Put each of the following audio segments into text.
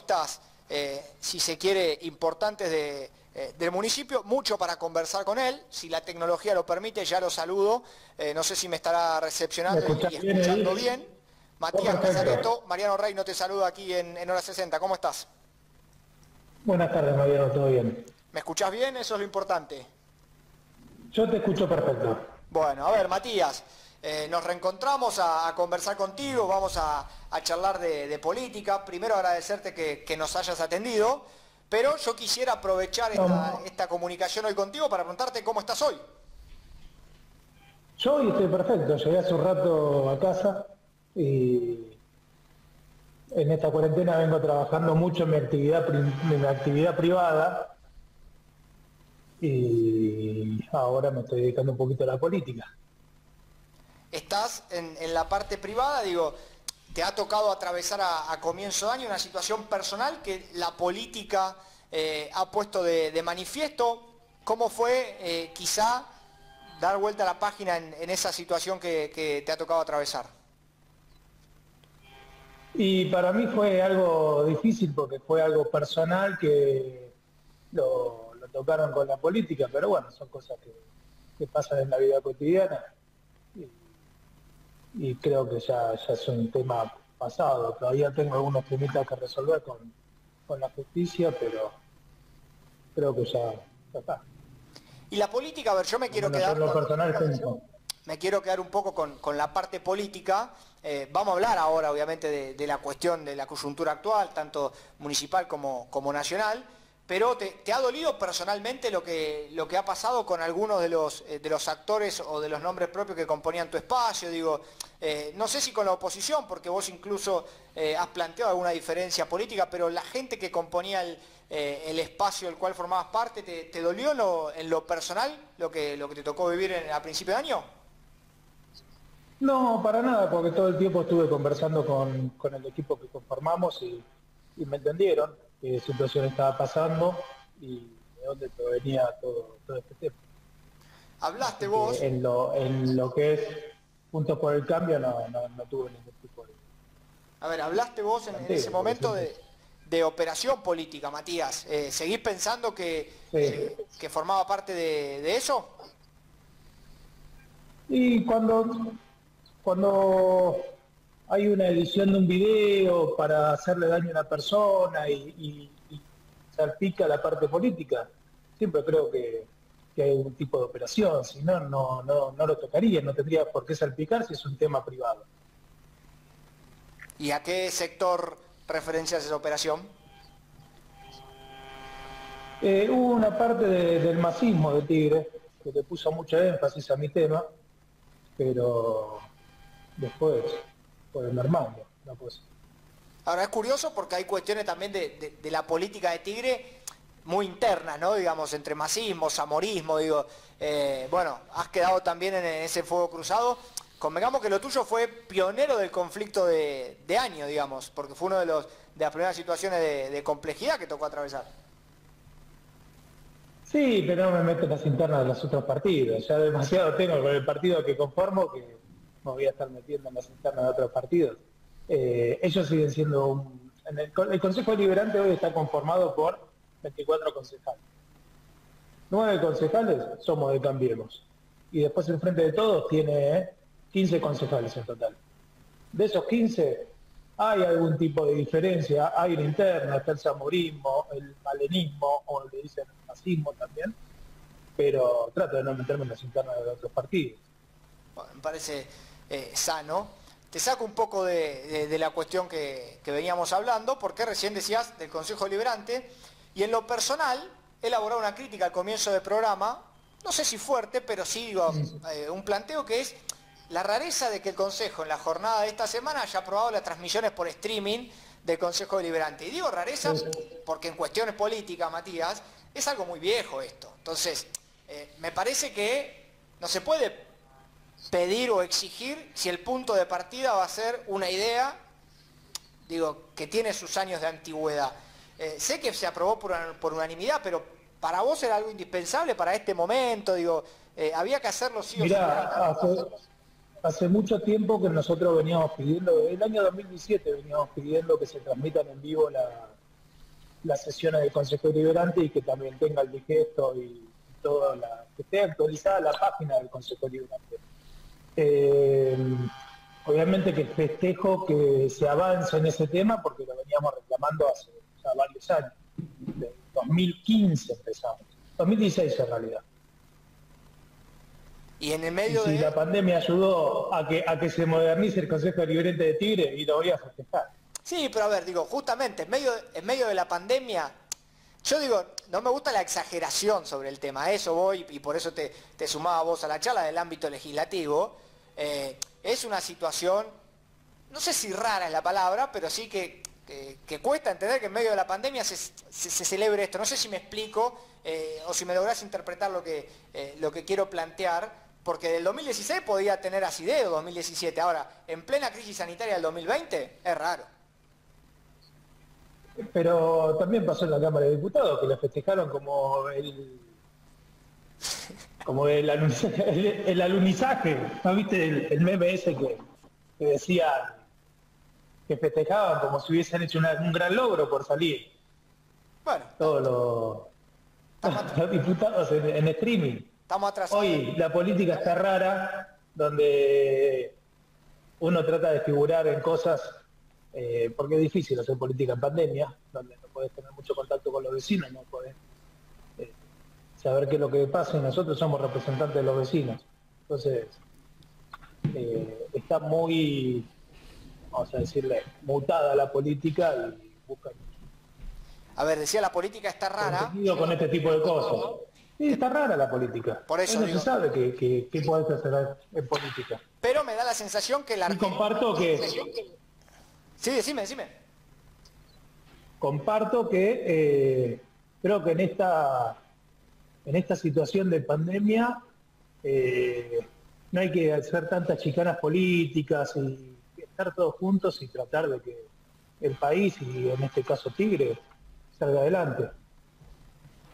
protagonistas, si se quiere, importantes del municipio. Mucho para conversar con él. Si la tecnología lo permite, ya lo saludo. No sé si me estará recepcionando y escuchando bien. Matías Casareto, Mariano Rey no te saluda aquí en Hora 60. ¿Cómo estás? Buenas tardes, Mariano, ¿todo bien? ¿Me escuchás bien? Eso es lo importante. Yo te escucho perfecto. Bueno, a ver, Matías, nos reencontramos a conversar contigo, vamos a charlar de política. Primero agradecerte que nos hayas atendido, pero yo quisiera aprovechar esta comunicación hoy contigo para preguntarte cómo estás hoy. Yo hoy estoy perfecto, llegué hace un rato a casa y en esta cuarentena vengo trabajando mucho en mi actividad privada y ahora me estoy dedicando un poquito a la política. Estás en la parte privada, digo, te ha tocado atravesar a comienzo de año una situación personal que la política ha puesto de manifiesto. ¿Cómo fue quizá dar vuelta a la página en esa situación que te ha tocado atravesar? Y para mí fue algo difícil porque fue algo personal que lo tocaron con la política, pero bueno, son cosas que pasan en la vida cotidiana y creo que ya es un tema pasado. Todavía tengo algunos temitas que resolver con la justicia, pero creo que ya está. Y la política, a ver, yo me quiero quedar... Me quiero quedar un poco con la parte política. Vamos a hablar ahora, obviamente, de la cuestión de la coyuntura actual, tanto municipal como nacional, pero ¿te ha dolido personalmente lo que ha pasado con algunos de los actores o de los nombres propios que componían tu espacio? Digo, no sé si con la oposición, porque vos incluso has planteado alguna diferencia política, pero la gente que componía el espacio del cual formabas parte, ¿te dolió en lo personal lo que te tocó vivir a principio de año? No, para nada, porque todo el tiempo estuve conversando con el equipo que conformamos y me entendieron qué situación estaba pasando y de dónde provenía todo este tema. Hablaste vos. En lo que es Juntos por el Cambio no tuve ningún tipo de... A ver, hablaste vos en ese momento de operación política, Matías. ¿Seguís pensando que formaba parte de eso? Y cuando hay una edición de un video para hacerle daño a una persona y salpica la parte política, siempre creo que hay un tipo de operación, si no, no lo tocaría, no tendría por qué salpicar si es un tema privado. ¿Y a qué sector referencias esa operación? Hubo una parte del masismo de Tigre que le puso mucha énfasis a mi tema, pero después fue normal la cosa. Ahora es curioso porque hay cuestiones también de la política de Tigre muy internas, ¿no? Digamos, entre masismo, zamorismo, digo, bueno, has quedado también en ese fuego cruzado. Convengamos que lo tuyo fue pionero del conflicto de año, digamos, porque fue una de las primeras situaciones de complejidad que tocó atravesar. Sí, pero no me meto en las internas de los otros partidos. Ya demasiado tengo con el partido que conformo que me voy a estar metiendo en las internas de otros partidos. Ellos siguen siendo el Consejo Deliberante hoy está conformado por 24 concejales. 9 concejales somos de Cambiemos. Y después el Frente de Todos tiene 15 concejales en total. De esos 15 hay algún tipo de diferencia, hay una interna, está el zamorismo, el malenismo, o le dicen el fascismo también, pero trato de no meterme en las internas de otros partidos. Bueno, me parece sano. Te saco un poco de la cuestión que veníamos hablando, porque recién decías del Consejo Deliberante, y en lo personal, he elaborado una crítica al comienzo del programa, no sé si fuerte, pero sí digo, un planteo que es la rareza de que el Consejo en la jornada de esta semana haya aprobado las transmisiones por streaming del Consejo Deliberante. Y digo rareza porque en cuestiones políticas, Matías, es algo muy viejo esto. Entonces, me parece que no se puede pedir o exigir si el punto de partida va a ser una idea, digo, que tiene sus años de antigüedad. Sé que se aprobó por unanimidad, pero para vos era algo indispensable para este momento, digo, había que hacerlo sí o sí. Mirá, hace mucho tiempo que nosotros veníamos pidiendo, el año 2017 veníamos pidiendo que se transmitan en vivo las sesiones del Consejo Deliberante y que también tenga el digesto y todo que esté actualizada la página del Consejo Deliberante. Obviamente que festejo que se avance en ese tema porque lo veníamos reclamando hace ya varios años. De 2015 empezamos, 2016 en realidad. Y en el medio si la pandemia ayudó a que se modernice el Consejo Deliberante de Tigre, y lo voy a festejar. Sí, pero a ver, digo, justamente en medio de la pandemia, yo digo, no me gusta la exageración sobre el tema, a eso voy y por eso te sumaba vos a la charla del ámbito legislativo. Es una situación, no sé si rara es la palabra, pero sí que cuesta entender que en medio de la pandemia se celebre esto. No sé si me explico o si me lográs interpretar lo que quiero plantear, porque del 2016 podía tener asidero 2017. Ahora, en plena crisis sanitaria del 2020, es raro. Pero también pasó en la Cámara de Diputados, que lo festejaron como el alunizaje. ¿No viste el meme ese que decía que festejaban como si hubiesen hecho un gran logro por salir? Bueno, todos los diputados en streaming. Estamos atrasados. Hoy la política está rara, donde uno trata de figurar en cosas, porque es difícil hacer política en pandemia, donde no podés tener mucho contacto con los vecinos, no podés saber qué es lo que pasa, y nosotros somos representantes de los vecinos. Entonces, está muy, vamos a decirle, mutada la política y buscan... A ver, decía, la política está rara. Con este tipo de cosas. Sí, está rara la política. Por eso no digo, se sabe qué podés hacer en política. Pero me da la sensación que la... Y comparto que... Sí, decime. Comparto que creo que en esta situación de pandemia no hay que hacer tantas chicanas políticas y estar todos juntos y tratar de que el país, y en este caso Tigre, salga adelante.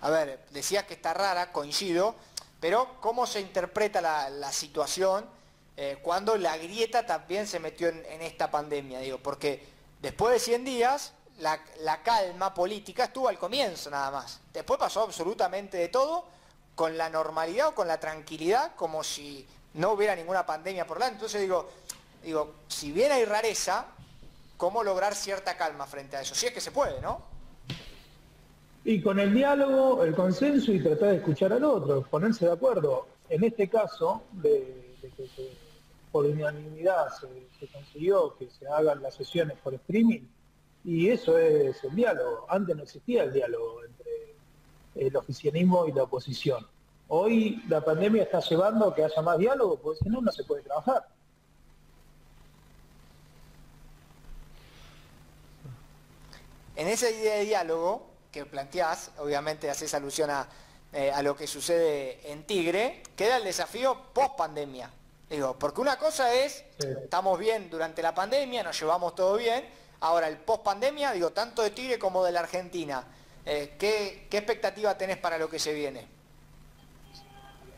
A ver, decías que está rara, coincido, pero ¿cómo se interpreta la situación cuando la grieta también se metió en esta pandemia? Digo, porque después de 100 días, la calma política estuvo al comienzo nada más. Después pasó absolutamente de todo, con la normalidad o con la tranquilidad, como si no hubiera ninguna pandemia por delante. Entonces digo, si bien hay rareza, ¿cómo lograr cierta calma frente a eso? Si es que se puede, ¿no? Y con el diálogo, el consenso y tratar de escuchar al otro, ponerse de acuerdo. En este caso, de que por unanimidad se consiguió que se hagan las sesiones por streaming, y eso es el diálogo. Antes no existía el diálogo entre el oficialismo y la oposición. Hoy la pandemia está llevando a que haya más diálogo, porque si no, no se puede trabajar. En esa idea de diálogo que planteás, obviamente haces alusión a lo que sucede en Tigre, queda el desafío post pandemia. Digo, porque una cosa es, estamos bien durante la pandemia, nos llevamos todo bien, ahora el post pandemia, digo, tanto de Tigre como de la Argentina, ¿qué expectativa tenés para lo que se viene?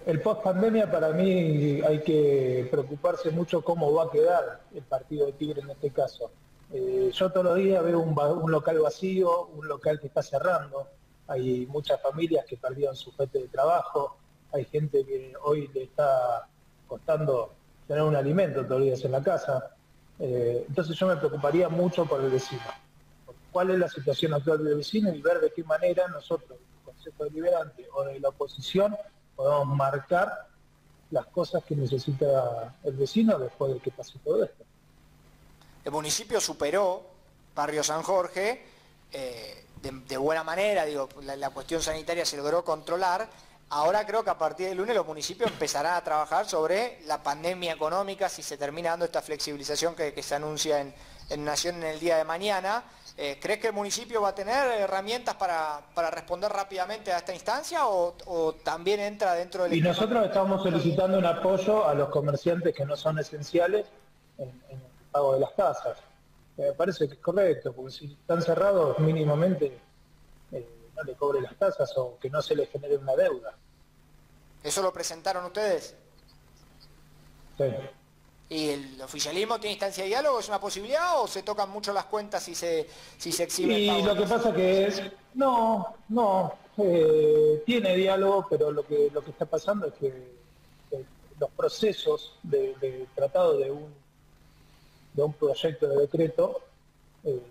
El post pandemia, para mí hay que preocuparse mucho cómo va a quedar el partido de Tigre en este caso. Yo todos los días veo un local vacío, un local que está cerrando, hay muchas familias que perdieron su fuente de trabajo, hay gente que hoy le está costando tener un alimento todos los días en la casa. Entonces yo me preocuparía mucho por el vecino. ¿Cuál es la situación actual del vecino? Y ver de qué manera nosotros, el Consejo Deliberante o de la oposición, podemos marcar las cosas que necesita el vecino después de que pase todo esto. El municipio superó Barrio San Jorge de buena manera, digo, la cuestión sanitaria se logró controlar. Ahora creo que a partir del lunes los municipios empezarán a trabajar sobre la pandemia económica, si se termina dando esta flexibilización que se anuncia en Nación en el día de mañana. ¿Crees que el municipio va a tener herramientas para responder rápidamente a esta instancia o también entra dentro del... Y nosotros estamos solicitando un apoyo a los comerciantes que no son esenciales en el pago de las tasas. Me parece que es correcto, porque si están cerrados mínimamente no le cobre las tasas o que no se les genere una deuda. ¿Eso lo presentaron ustedes? Sí. ¿Y el oficialismo tiene instancia de diálogo? ¿Es una posibilidad o se tocan mucho las cuentas si se exhibe el pago? Y lo que pasa que tiene diálogo, pero lo que está pasando es que los procesos de tratado de un proyecto de decreto eh,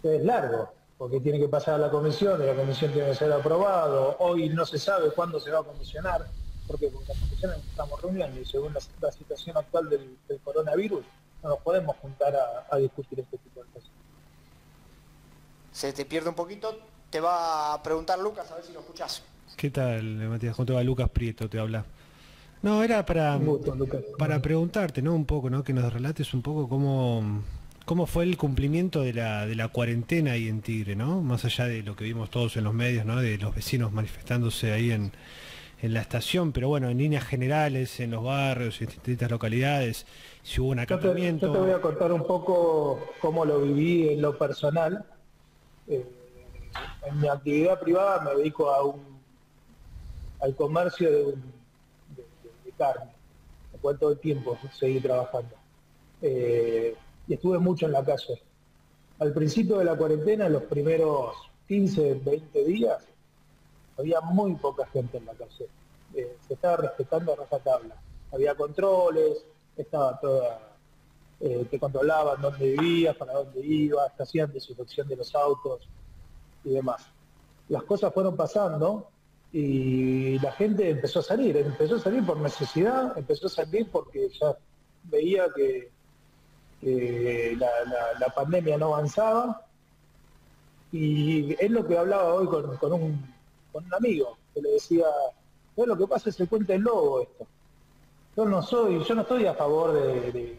es largo, porque tiene que pasar a la comisión y la comisión tiene que ser aprobado. Hoy no se sabe cuándo se va a comisionar, porque con la comisión estamos reuniendo y según la situación actual del coronavirus no nos podemos juntar a discutir este tipo de cosas. Se te pierde un poquito, te va a preguntar Lucas, a ver si lo escuchás. ¿Qué tal, Matías? ¿Cómo te va? Lucas Prieto te habla. No, era Un gusto, Lucas. para preguntarte, ¿no? Un poco, ¿no? Que nos relates un poco cómo fue el cumplimiento de la cuarentena ahí en Tigre, ¿no? Más allá de lo que vimos todos en los medios, ¿no? De los vecinos manifestándose ahí en la estación, pero bueno, en líneas generales, en los barrios, en distintas localidades, si hubo un acatamiento. Yo te voy a contar un poco cómo lo viví en lo personal. En mi actividad privada me dedico al comercio de carne, el cual todo el tiempo seguí trabajando. Y estuve mucho en la calle. Al principio de la cuarentena, en los primeros 15, 20 días, había muy poca gente en la calle. Se estaba respetando a rajatabla. Había controles, estaba toda... te controlaban dónde vivías, para dónde ibas, te hacían desinfección de los autos y demás. Las cosas fueron pasando y la gente empezó a salir por necesidad, empezó a salir porque ya veía que la pandemia no avanzaba, y es lo que hablaba hoy con un amigo, que le decía, lo que pasa es el cuento del lobo esto. Yo no estoy a favor de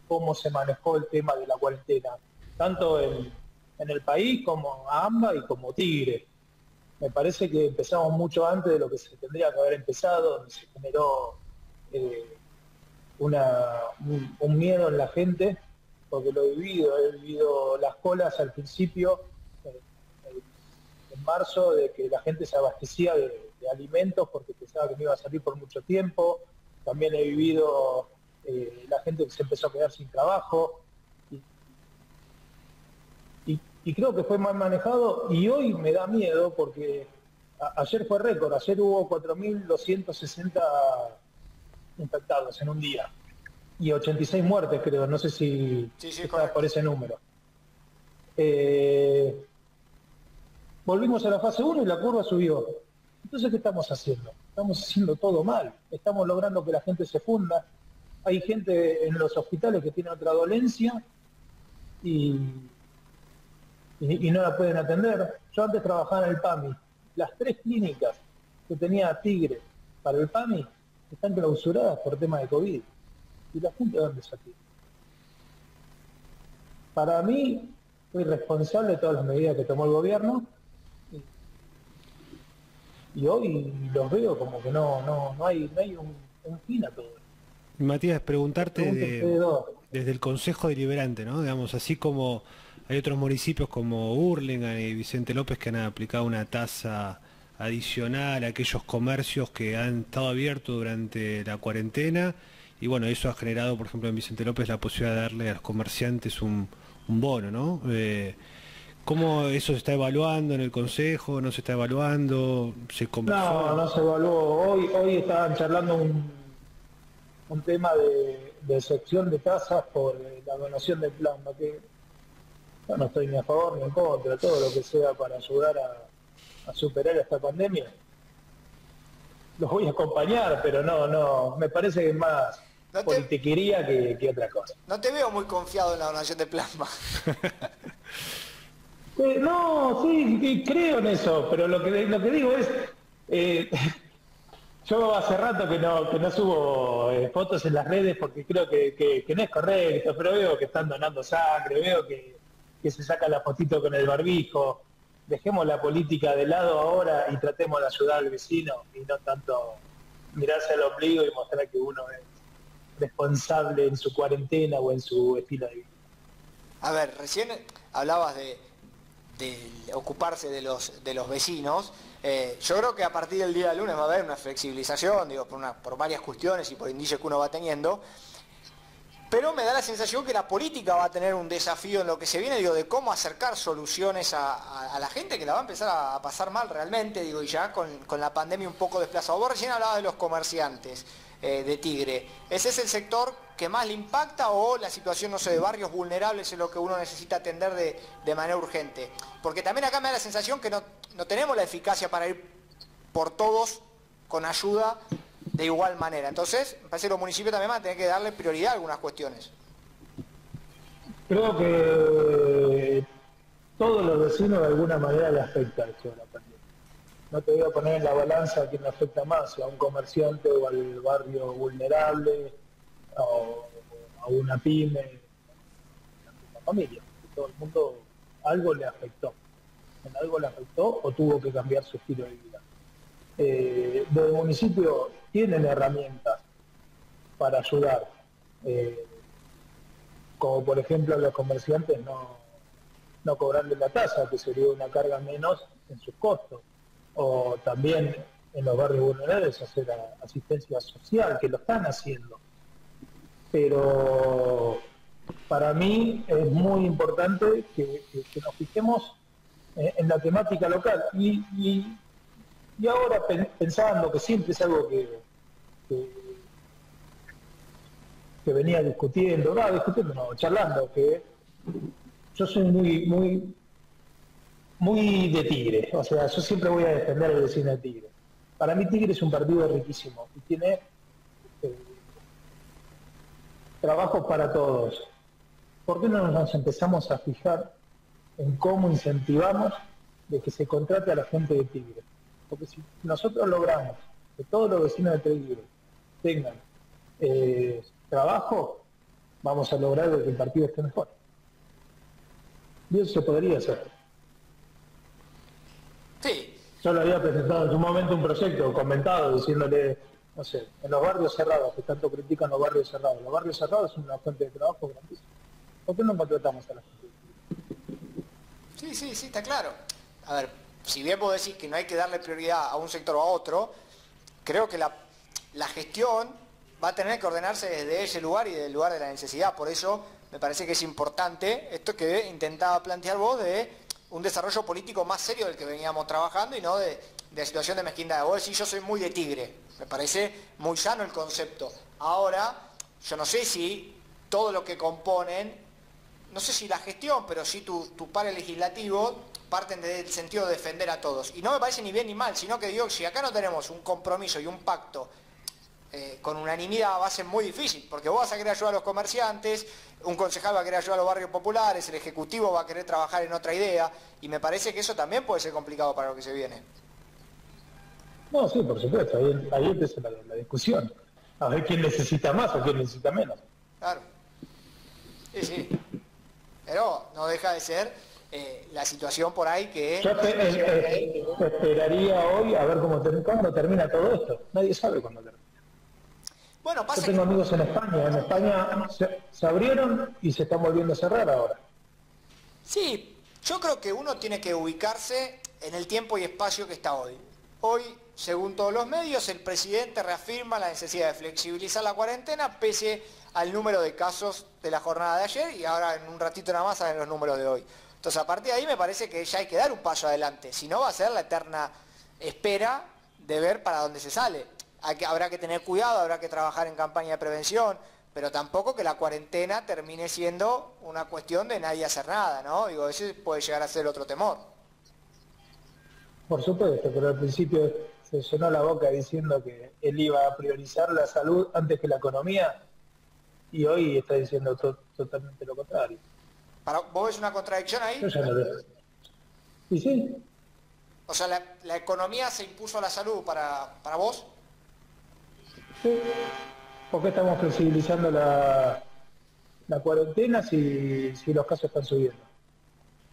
cómo se manejó el tema de la cuarentena, tanto en el país como AMBA y como Tigre. Me parece que empezamos mucho antes de lo que se tendría que haber empezado, donde se generó un miedo en la gente, porque he vivido las colas al principio, en marzo, de que la gente se abastecía de alimentos porque pensaba que no iba a salir por mucho tiempo. También he vivido la gente que se empezó a quedar sin trabajo, y creo que fue mal manejado, y hoy me da miedo porque ayer fue récord, ayer hubo 4.260 infectados en un día y 86 muertes, creo, no sé si está por ese número. Volvimos a la fase 1 y la curva subió. Entonces, ¿qué estamos haciendo? Estamos haciendo todo mal. Estamos logrando que la gente se funda. Hay gente en los hospitales que tiene otra dolencia y no la pueden atender. Yo antes trabajaba en el PAMI. Las 3 clínicas que tenía Tigre para el PAMI están clausuradas por tema de COVID. ¿Y la gente dónde se atiende? Para mí, fui responsable de todas las medidas que tomó el gobierno, y hoy los veo como que no hay un fin a todo esto. Matías, preguntarte desde el Consejo Deliberante, ¿no? Digamos, así como hay otros municipios como Hurlingham y Vicente López que han aplicado una tasa adicional a aquellos comercios que han estado abiertos durante la cuarentena, y bueno, eso ha generado, por ejemplo, en Vicente López la posibilidad de darle a los comerciantes un bono, ¿no? ¿Cómo eso se está evaluando en el Consejo? ¿No se está evaluando? ¿Se conversó? No se evaluó. Hoy estaban charlando un tema de excepción de tasas por la donación del plasma, que yo no estoy ni a favor ni en contra, todo lo que sea para ayudar a superar esta pandemia. Los voy a acompañar, pero no, me parece que es más politiquería que otra cosa. No te veo muy confiado en la donación de plasma. No, sí, creo en eso, pero lo que digo es, yo hace rato que no subo fotos en las redes porque creo que no es correcto, pero veo que están donando sangre, veo que se saca la fotito con el barbijo. Dejemos la política de lado ahora y tratemos de ayudar al vecino y no tanto mirarse al ombligo y mostrar que uno es responsable en su cuarentena o en su estilo de vida. A ver, recién hablabas de de ocuparse de los vecinos. Yo creo que a partir del día lunes va a haber una flexibilización, digo, por varias cuestiones y por indicios que uno va teniendo, pero me da la sensación que la política va a tener un desafío en lo que se viene, digo, de cómo acercar soluciones a la gente que la va a empezar a pasar mal realmente, digo, y ya con la pandemia un poco desplazado. Vos recién hablabas de los comerciantes de Tigre. ¿Ese es el sector que más le impacta o la situación, no sé, de barrios vulnerables es lo que uno necesita atender de manera urgente? Porque también acá me da la sensación que no tenemos la eficacia para ir por todos con ayuda de igual manera. Entonces, me parece que los municipios también van a tener que darle prioridad a algunas cuestiones. Creo que todos los vecinos de alguna manera le afecta esto de la pandemia. No te voy a poner en la balanza a quién le afecta más, si a un comerciante o al barrio vulnerable, o a una pyme, a una familia. Todo el mundo algo le afectó. En algo le afectó o tuvo que cambiar su estilo de vida. Los municipios tienen herramientas para ayudar, como por ejemplo a los comerciantes no cobrarle la tasa, que sería una carga menos en sus costos, o también en los barrios vulnerables hacer asistencia social, que lo están haciendo. Pero para mí es muy importante que nos fijemos en la temática local y ahora pensando que siempre es algo que venía discutiendo, charlando, que yo soy muy de Tigre, o sea, yo siempre voy a defender al vecino de Tigre. Para mí Tigre es un partido riquísimo y tiene trabajo para todos. ¿Por qué no nos empezamos a fijar en cómo incentivamos de que se contrate a la gente de Tigre? Porque si nosotros logramos que todos los vecinos de Tigre tengan trabajo, vamos a lograr que el partido esté mejor. Y eso se podría hacer. Sí. Yo le había presentado en su momento un proyecto comentado diciéndole, no sé, en los barrios cerrados, que tanto critican los barrios cerrados es una fuente de trabajo grandísima. ¿Por qué no contratamos a la gente? Sí, está claro. A ver, si bien vos decís que no hay que darle prioridad a un sector o a otro, creo que la gestión va a tener que ordenarse desde ese lugar y del lugar de la necesidad. Por eso me parece que es importante esto que intentaba plantear vos de un desarrollo político más serio del que veníamos trabajando y no de la situación de mezquindad. Vos decís, yo soy muy de Tigre, me parece muy sano el concepto. Ahora, yo no sé si todo lo que componen, no sé si la gestión, pero sí tu par legislativo, parten del sentido de defender a todos. Y no me parece ni bien ni mal, sino que digo, si acá no tenemos un compromiso y un pacto con unanimidad, va a ser muy difícil, porque vos vas a querer ayudar a los comerciantes, un concejal va a querer ayudar a los barrios populares, el ejecutivo va a querer trabajar en otra idea, y me parece que eso también puede ser complicado para lo que se viene. No, sí, por supuesto, ahí empieza la discusión. A ver quién necesita más o quién necesita menos. Claro. Sí. Pero no deja de ser la situación por ahí que... Yo esperaría hoy a ver cuándo termina todo esto. Nadie sabe cuándo termina. Bueno, pasa Yo tengo amigos en España. En España se abrieron y se están volviendo a cerrar ahora. Sí, yo creo que uno tiene que ubicarse en el tiempo y espacio que está hoy. Hoy, según todos los medios, el presidente reafirma la necesidad de flexibilizar la cuarentena pese al número de casos de la jornada de ayer y ahora en un ratito nada más salen los números de hoy. Entonces a partir de ahí me parece que ya hay que dar un paso adelante, si no va a ser la eterna espera de ver para dónde se sale. Habrá que tener cuidado, habrá que trabajar en campaña de prevención, pero tampoco que la cuarentena termine siendo una cuestión de nadie hacer nada, ¿no? Digo, ese puede llegar a ser otro temor. Por supuesto, pero al principio se llenó la boca diciendo que él iba a priorizar la salud antes que la economía y hoy está diciendo totalmente lo contrario. ¿Vos ves una contradicción ahí? Yo ya no veo. ¿Y sí? O sea, ¿la economía se impuso a la salud para vos? Sí. ¿Por qué estamos flexibilizando la cuarentena si los casos están subiendo?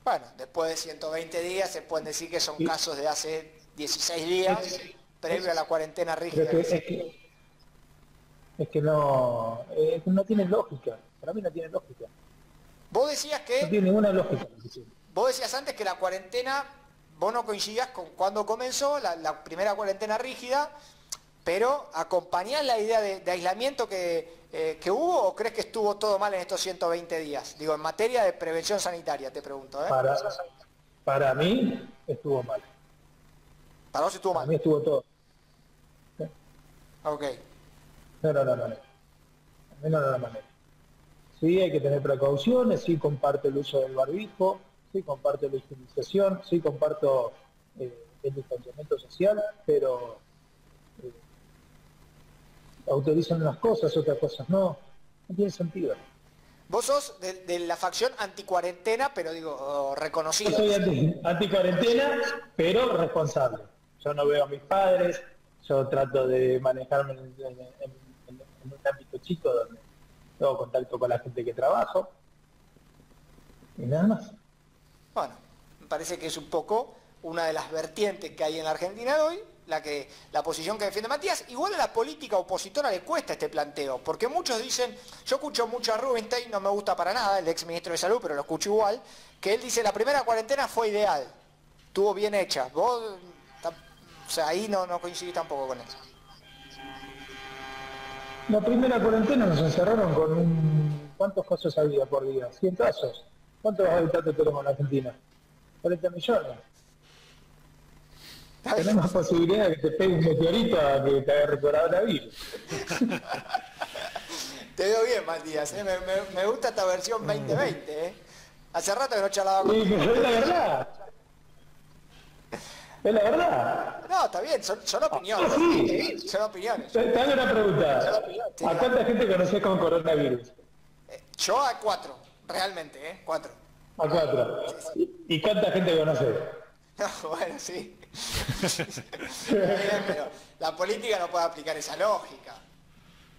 Bueno, después de 120 días se pueden decir que son casos de hace 16 días, previo a la cuarentena rígida. Es que no tiene lógica. Para mí no tiene lógica. Vos decías que... No tiene ninguna lógica. vos decías antes que la cuarentena, vos no coincidías con cuando comenzó la primera cuarentena rígida, pero ¿acompañás la idea de aislamiento que hubo o crees que estuvo todo mal en estos 120 días? Digo, en materia de prevención sanitaria, te pregunto. Para mí estuvo mal. ¿Para vos estuvo mal? Para mí estuvo todo. Ok. No. A mí no la manera. Sí, hay que tener precauciones, sí comparto el uso del barbijo, sí comparto la higienización, sí comparto el distanciamiento social, pero autorizan unas cosas, otras cosas no. No tiene sentido. Vos sos de la facción anticuarentena, pero digo, reconocido. Yo soy anticuarentena, pero responsable. Yo no veo a mis padres, yo trato de manejarme en un ámbito chico donde tengo contacto con la gente que trabajo y nada más. Bueno, me parece que es un poco una de las vertientes que hay en la Argentina de hoy, la posición que defiende Matías. Igual a la política opositora le cuesta este planteo, porque muchos dicen, yo escucho mucho a Rubinstein, no me gusta para nada, el ex ministro de Salud, pero lo escucho igual, que él dice la primera cuarentena fue ideal, estuvo bien hecha. Vos, o sea, ahí no coincidís tampoco con eso. La primera cuarentena nos encerraron con ¿cuántos casos había por día? 100 casos. ¿Cuántos habitantes tenemos en Argentina? 40 millones. Tenemos posibilidad de que te pegue un meteorito a que te agarre coronavirus. Te veo bien, Matías, ¿eh? Me gusta esta versión 2020, ¿eh? Hace rato que no charlaba con... Sí, pero es la verdad. Es la verdad. No, está bien, son opiniones. Sí. Son opiniones. Te hago una pregunta. ¿A cuánta gente conoces con coronavirus? Yo a 4, realmente, ¿eh? 4. A 4. ¿Y cuánta gente conoces? No, bueno, sí. Bien, pero la política no puede aplicar esa lógica.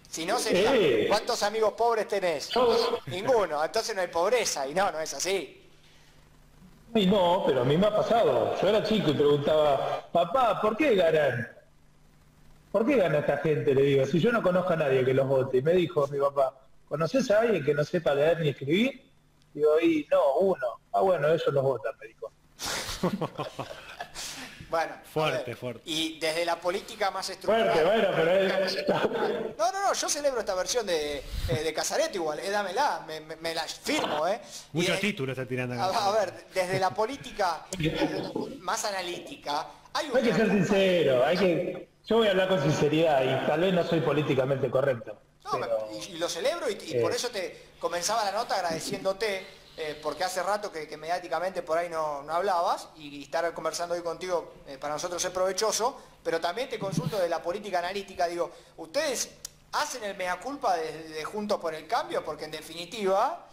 Si no sería, ¿cuántos amigos pobres tenés? Ninguno, entonces no hay pobreza, y no es así. Y no, pero a mí me ha pasado. Yo era chico y preguntaba, papá, ¿por qué ganan? ¿Por qué gana esta gente? Le digo, si yo no conozco a nadie que los vote. Y me dijo mi papá, ¿conoces a alguien que no sepa leer ni escribir? Digo, y no, uno. Ah, bueno, ellos los votan, me dijo. Bueno, fuerte. Y desde la política más estructural... Fuerte, bueno, pero... No, yo celebro esta versión de Casareto igual, dámela, me la firmo, Muchos títulos está tirando. A ver, desde la política más analítica... Hay que ser sincero, yo voy a hablar con sinceridad y tal vez no soy políticamente correcto. No, pero... y lo celebro y por eso te comenzaba la nota agradeciéndote, porque hace rato que mediáticamente por ahí no hablabas y estar conversando hoy contigo para nosotros es provechoso, pero también te consulto de la política analítica, digo, ¿ustedes hacen el mea culpa de Juntos por el Cambio? Porque en definitiva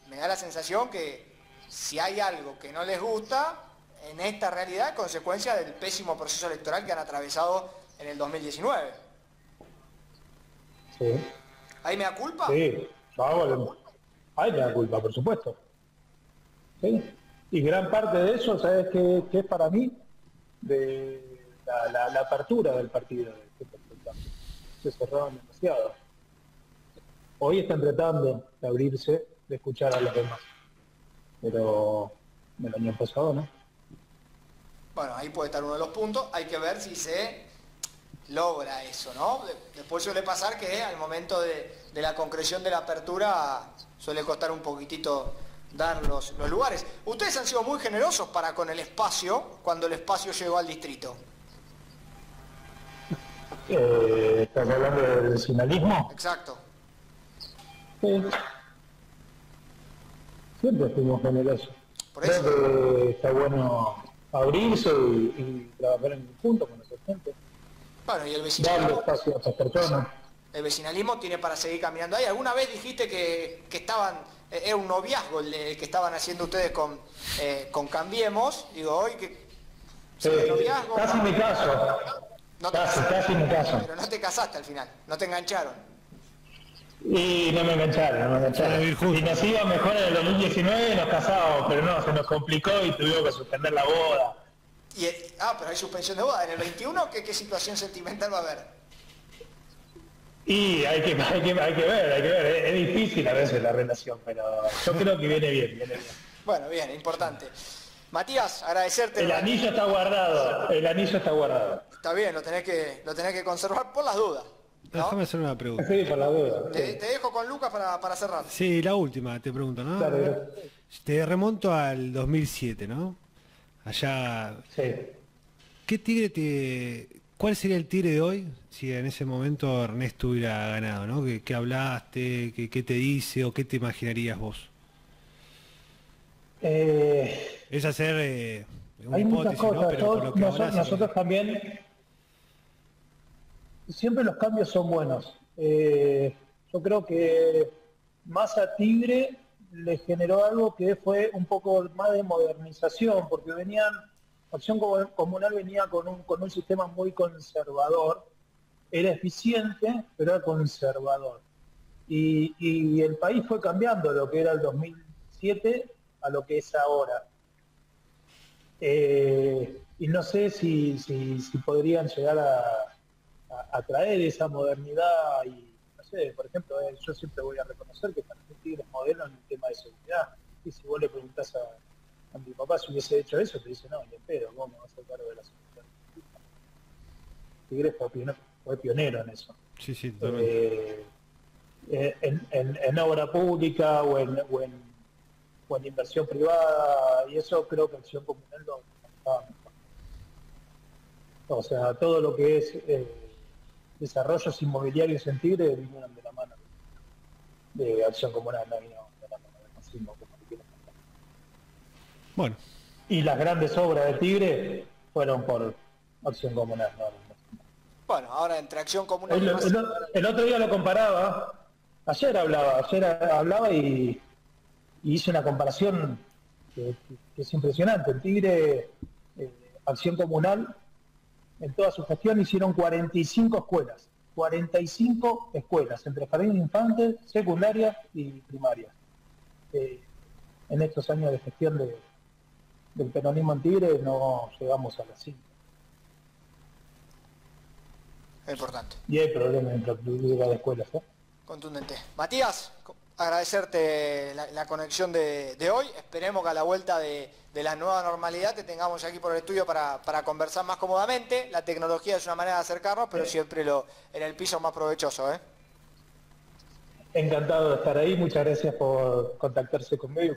me da la sensación que si hay algo que no les gusta, en esta realidad es consecuencia del pésimo proceso electoral que han atravesado en el 2019. Sí. ¿Hay mea culpa? Sí, hay mea culpa, por supuesto. ¿Sí? Y gran parte de eso, ¿sabes qué es para mí? De la apertura del partido. Se cerraron demasiado. Hoy están tratando de abrirse, de escuchar a los demás. Pero el año pasado no. Bueno, ahí puede estar uno de los puntos. Hay que ver si se logra eso, ¿no? Después suele pasar que al momento de la concreción de la apertura suele costar un poquitito dar los lugares. Ustedes han sido muy generosos para con el espacio cuando el espacio llegó al distrito. ¿Estás hablando del vecinalismo? Exacto. Sí. Siempre fuimos generosos. Por eso. Creo que está bueno abrirse y trabajar en conjunto con esa gente. Bueno, y el Darle vecinalismo... espacio a otras personas. El vecinalismo tiene para seguir caminando ahí. ¿Alguna vez dijiste que estaban, era un noviazgo el que estaban haciendo ustedes con Cambiemos? Digo, hoy que... noviazgo, casi me caso. No casi me caso. Pero no te casaste al final, no te engancharon. Y no me engancharon. Si nos iba mejor en el 2019 nos casábamos, pero no, se nos complicó y tuvimos que suspender la boda. Pero hay suspensión de boda. ¿En el 21 qué situación sentimental va a haber? Y hay que ver. Es difícil a veces la relación, pero yo creo que viene bien. Bueno, bien, importante. Matías, agradecerte. El anillo está guardado, el anillo está guardado. Está bien, lo tenés que conservar por las dudas, ¿no? Déjame hacer una pregunta. Sí, por la duda. Te dejo con Lucas para cerrar. Sí, la última, te pregunto, ¿no? Claro. Te remonto al 2007, ¿no? Allá... Sí. ¿Qué ¿Cuál sería el Tigre de hoy si en ese momento Ernesto hubiera ganado, ¿no? ¿Qué hablaste? ¿Qué te dice o qué te imaginarías vos? Es hacer una Hay muchas hipótesis, ¿no? cosas. Pero por lo que Nosotros también, siempre los cambios son buenos. Yo creo que más a Tigre le generó algo que fue un poco más de modernización, porque Acción Comunal venía con un sistema muy conservador, era eficiente, pero era conservador. Y el país fue cambiando lo que era el 2007 a lo que es ahora. Y no sé si podrían llegar a traer esa modernidad y, no sé, por ejemplo, yo siempre voy a reconocer que para mí Tigre es modelo en el tema de seguridad. Y si vos le preguntás a mi papá si hubiese hecho eso, te dice, no, ni en pedo, ¿cómo vas a hacer cargo de la seguridad? Tigre fue pionero en eso. Sí, sí, totalmente. En obra pública o en inversión privada, y eso creo que Acción Comunal lo estaba mejor. O sea, todo lo que es desarrollos inmobiliarios en Tigre vinieron de la mano de Acción Comunal, no vino de la mano de Consumo, como le quieran llamar. Bueno. Y las grandes obras de Tigre fueron por Acción Comunal, no. Bueno, ahora entre Acción Comunal el otro día lo comparaba, ayer hablaba y hice una comparación que es impresionante. En Tigre, Acción Comunal, en toda su gestión hicieron 45 escuelas. 45 escuelas, entre jardín de infantes, secundarias y primarias. En estos años de gestión del peronismo en Tigre no llegamos a las 5. Es importante. Y hay problemas en infraestructura de escuelas, ¿eh? Contundente. Matías, agradecerte la conexión de hoy. Esperemos que a la vuelta de la nueva normalidad te tengamos aquí por el estudio para conversar más cómodamente. La tecnología es una manera de acercarnos, pero siempre en el piso más provechoso, ¿eh? Encantado de estar ahí. Muchas gracias por contactarse conmigo.